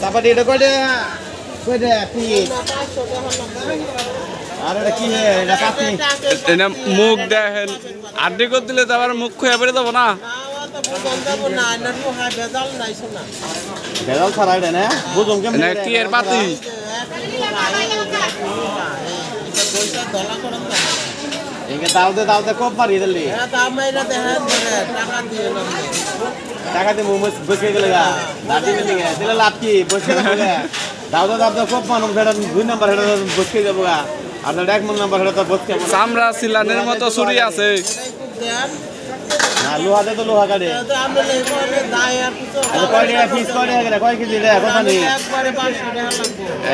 চাপাতি এটা কয়টা পিস আর এটা কি এটা পাতি এটা মুখ দেখেন আড্ডি করে দিলে তো আবার মুখ খুঁয়ে বেড়ে যাবো না ভেজাল ছাড়া এটা না বুঝুন কেমন কি এর পাতি একে দাওতে কোপ মারি দিলি টাকা দিয়ে মোমোস বসে গেলে গা দাদি নিয়ে দিলে লাভ কি বসে গেলে দাওতে কোপ মানুষ সেটা 2 নাম্বার সেটা বসে যাবো গা আর 1 নাম্বার সেটা তো বসে চামড়া সিলানের মতো ছুরি আছে না লোহাতে তো লোহা কাটে কয় টাকা পিস কয় টাকা কয় কেজি দেয় কথা নেই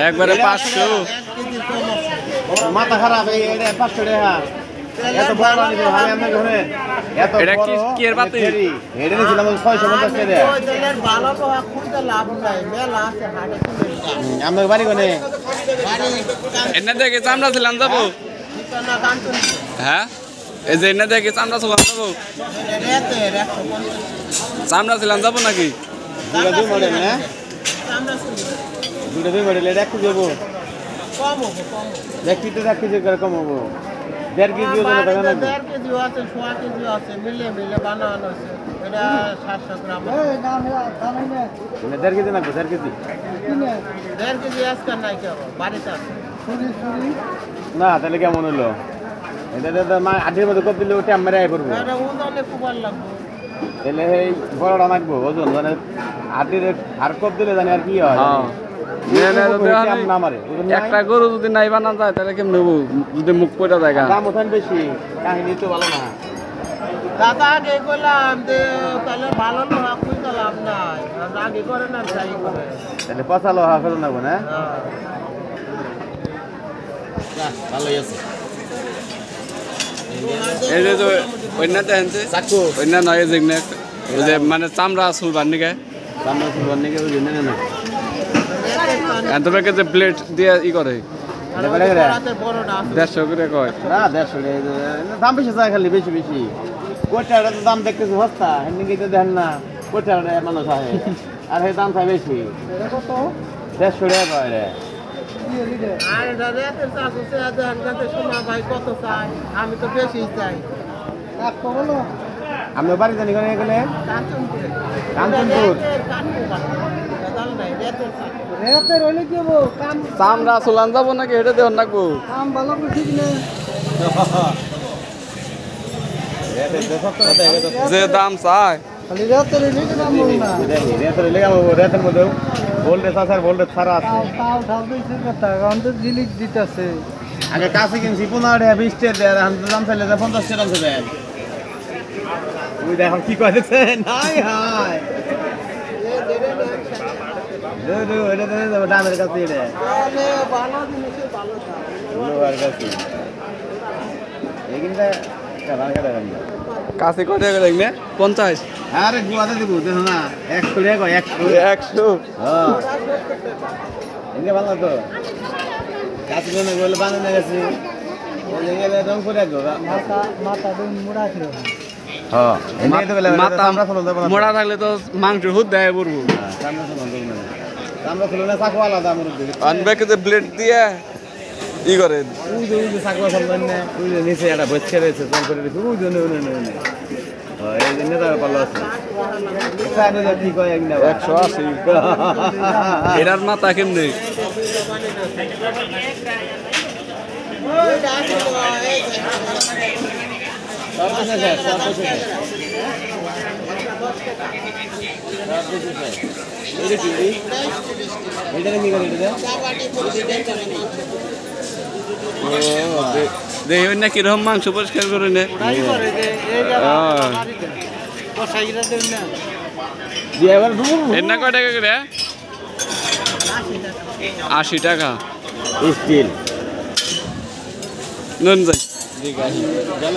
একবারে 500 মাথা খারাপ এই 500 টাকা এত বড় আনি আমি আপনাকে ঘরে এত এটা কি এর পাতি এটা নিছিলাম 650 টাকা ওই তেলের ভালো লোহা খুঁজতে লাভ নাই মেলা আছে হাটে আপনার বাড়ি কোনে এনে দেখে চামড়া ছিলাম যাবো হ্যাঁ এই যে এনে দেখে চামড়া ছিলাম যাবো চামড়া ছিলাম যাবো নাকি দুই মডেল না দুই মডেল এটা একটু যাবো কম হবে কম দেখ কিতে কেজি করে কম হবো 1.5 কেজি ওজন টাকা না 1.5 কেজি আছে 1.5 কেজি আছে মিলে বানানো আছে এটা 700 গ্রাম মানে 1.5 কেজি না 1.5 কেজি 1.5 কেজি আজকে নাই কেন বাড়িতে আছে না তাহলে কেমন হলো এটা মা আঠের মধ্যে কপ দিলে ওটা আমরা আই করবো এটা ওজনে খুব ভালো লাগবে তাহলে এই বড়টা নাকবো ওজন মানে আঠের আর কপ দিলে জানি আর কি হয় একটা গরু যদি নাই বানা যায় তাহলে কেমন নেবো যদি মুখ পড়া যায় দাম ওখান বেশি কাহিনী তো ভালো না দাদা আগে করলাম যে তাহলে ভালো লোহা খুঁজতে লাভ নাই আগে করে না চাই করে তাহলে পচা লোহা ফেলো নেবো না ভালোই আছে এই যে অন্যটা আনছে চাকু অন্য নয় যে মানে চামড়া চুলবার নিকে চামড়া চুলবার নিকে ওই জন্য না তোমাকে যে প্লেট দিয়ে ই করে 150 করে কয় না 150 দাম বেশি চাই খালি বেশি কোটাটা তো দাম দেখতেছি সস্তা হেনদিকে তো দেখেন না কোটাটা মানুষ আছে আর এই দাম চাই বেশি কত 150 টাকা কয় রে আর এটা রেতের চাষ হচ্ছে আনতে সময় ভাই কত চাই আমি তো বেশি চাই একটু বলো আমরা বাড়ি জানি কোনে গেলে কাঞ্চনপুর রেতের হইলে কি হবো কাম চামড়া চুলান যাবো নাকি এটা দেওয়ার নাকবো কাম ভালো করে ঠিক না যে দাম চাই খালি রেতের হইলে কি দাম বল না রেতের হইলে কাম হবো রেতের মধ্যে ভোল্টেজ আছে আর ভোল্টেজ ছাড়া আছে তাও ঢাল দিছে কথা কারণ তো জিলিক দিতেছে আগে কাছে কিনছি 15 টাকা 20 টাকা দেয় আর দাম চাইলে 50 টাকা দেয় ওই দেখো কি কইতেছে নাই হাই এটা দামের কাছে এটা ভালো জিনিসে ভালো লোহার কাছে এইখানটা কাছে কত টাকা দেখবে 50 আরে গুয়াতে দিব দেখো না 100 টাকা কয় 100 হ্যাঁ এনে ভালো তো কাছে জন্য বলে বানানো গেছে বলে গেলে রং করে গো মাথা দিন মুড়া ছিল হ্যাঁ এনে তো গেলে মাথা মোড়া থাকলে তো মাংস হুদ দেয় পড়বো আমরা ছিল না চাকু আলাদা আমার আনবেকে যে ব্লেড দিয়ে ই করে ওই যে চাকু ফেলবেন না ওই যে নিচে একটা বচ্ছে রয়েছে জল করে রেখে ওই জন্য এই জন্য তার পাল্লা আছে কি কয় 180 এটার মাথা কেমনে দেখবেন না কিরকম মাংস পরিষ্কার করে নে এর কয় টাকা করে 80 টাকা স্টিল নুন যাই দাম